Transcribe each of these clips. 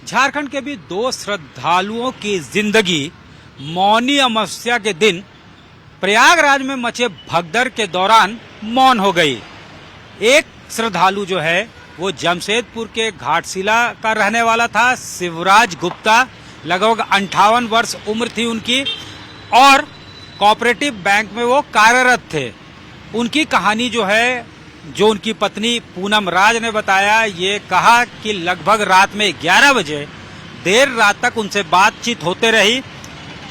झारखंड के भी दो श्रद्धालुओं की जिंदगी मौनी अमावस्या के दिन प्रयागराज में मचे भगदड़ के दौरान मौन हो गई। एक श्रद्धालु जो है वो जमशेदपुर के घाटशिला का रहने वाला था, शिवराज गुप्ता। लगभग 58 वर्ष उम्र थी उनकी और कोऑपरेटिव बैंक में वो कार्यरत थे। उनकी कहानी जो है, जो उनकी पत्नी पूनम राज ने बताया, ये कहा कि लगभग रात में 11 बजे देर रात तक उनसे बातचीत होते रही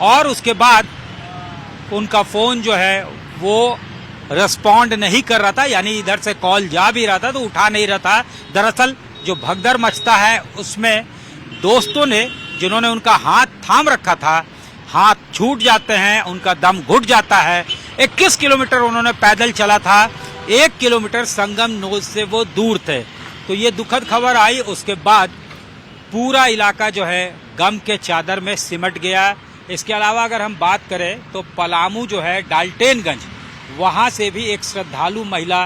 और उसके बाद उनका फोन जो है वो रिस्पॉन्ड नहीं कर रहा था, यानी इधर से कॉल जा भी रहा था तो उठा नहीं रहा था। दरअसल जो भगदड़ मचता है उसमें दोस्तों ने, जिन्होंने उनका हाथ थाम रखा था, हाथ छूट जाते हैं, उनका दम घुट जाता है। 21 किलोमीटर उन्होंने पैदल चला था, 1 किलोमीटर संगम नोज से वो दूर थे। तो ये दुखद खबर आई। उसके बाद पूरा इलाका जो है गम के चादर में सिमट गया। इसके अलावा अगर हम बात करें तो पलामू जो है, डाल्टेनगंज, वहां से भी एक श्रद्धालु महिला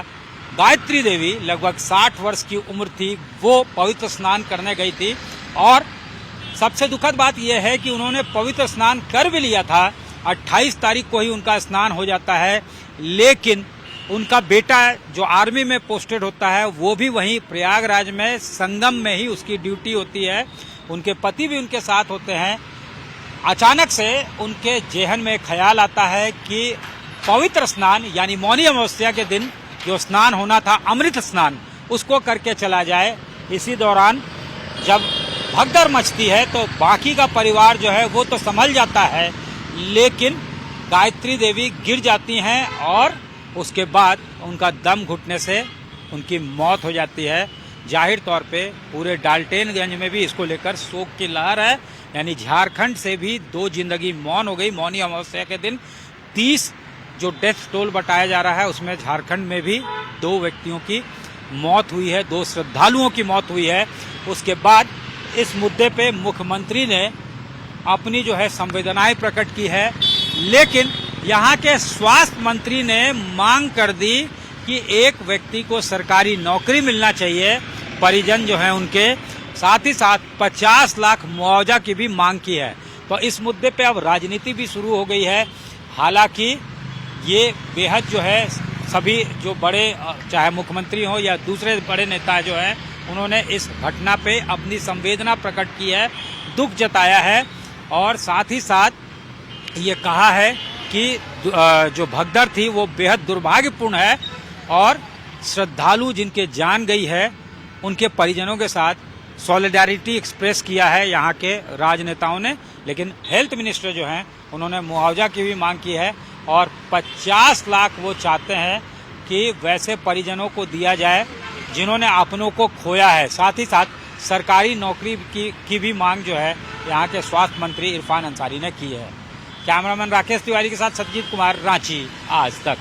गायत्री देवी, लगभग 60 वर्ष की उम्र थी, वो पवित्र स्नान करने गई थी। और सबसे दुखद बात यह है कि उन्होंने पवित्र स्नान कर भी लिया था, 28 तारीख को ही उनका स्नान हो जाता है, लेकिन उनका बेटा जो आर्मी में पोस्टेड होता है वो भी वहीं प्रयागराज में संगम में ही उसकी ड्यूटी होती है। उनके पति भी उनके साथ होते हैं। अचानक से उनके जेहन में ख्याल आता है कि पवित्र स्नान यानी मौनी अमावस्या के दिन जो स्नान होना था, अमृत स्नान, उसको करके चला जाए। इसी दौरान जब भगदड़ मचती है तो बाकी का परिवार जो है वो तो संभल जाता है, लेकिन गायत्री देवी गिर जाती हैं और उसके बाद उनका दम घुटने से उनकी मौत हो जाती है। जाहिर तौर पे पूरे डाल्टेनगंज में भी इसको लेकर शोक की लहर है। यानी झारखंड से भी दो जिंदगी मौन हो गई मौनी अमावस्या के दिन। 30 जो डेथ टोल बताया जा रहा है उसमें झारखंड में भी 2 व्यक्तियों की मौत हुई है, 2 श्रद्धालुओं की मौत हुई है। उसके बाद इस मुद्दे पे मुख्यमंत्री ने अपनी जो है संवेदनाएं प्रकट की है, लेकिन यहाँ के स्वास्थ्य मंत्री ने मांग कर दी कि एक व्यक्ति को सरकारी नौकरी मिलना चाहिए, परिजन जो हैं उनके, साथ ही साथ 50 लाख मुआवजा की भी मांग की है। तो इस मुद्दे पे अब राजनीति भी शुरू हो गई है। हालांकि ये बेहद जो है सभी जो बड़े, चाहे मुख्यमंत्री हो या दूसरे बड़े नेता जो हैं, उन्होंने इस घटना पे अपनी संवेदना प्रकट की है, दुख जताया है और साथ ही साथ ये कहा है कि जो भगदड़ थी वो बेहद दुर्भाग्यपूर्ण है और श्रद्धालु जिनके जान गई है उनके परिजनों के साथ सॉलिडारिटी एक्सप्रेस किया है यहाँ के राजनेताओं ने। लेकिन हेल्थ मिनिस्टर जो हैं उन्होंने मुआवजा की भी मांग की है और 50 लाख वो चाहते हैं कि वैसे परिजनों को दिया जाए जिन्होंने अपनों को खोया है। साथ ही साथ सरकारी नौकरी की भी मांग जो है यहाँ के स्वास्थ्य मंत्री इरफान अंसारी ने की है। कैमरामैन राकेश तिवारी के साथ सत्यजीत कुमार, रांची, आज तक।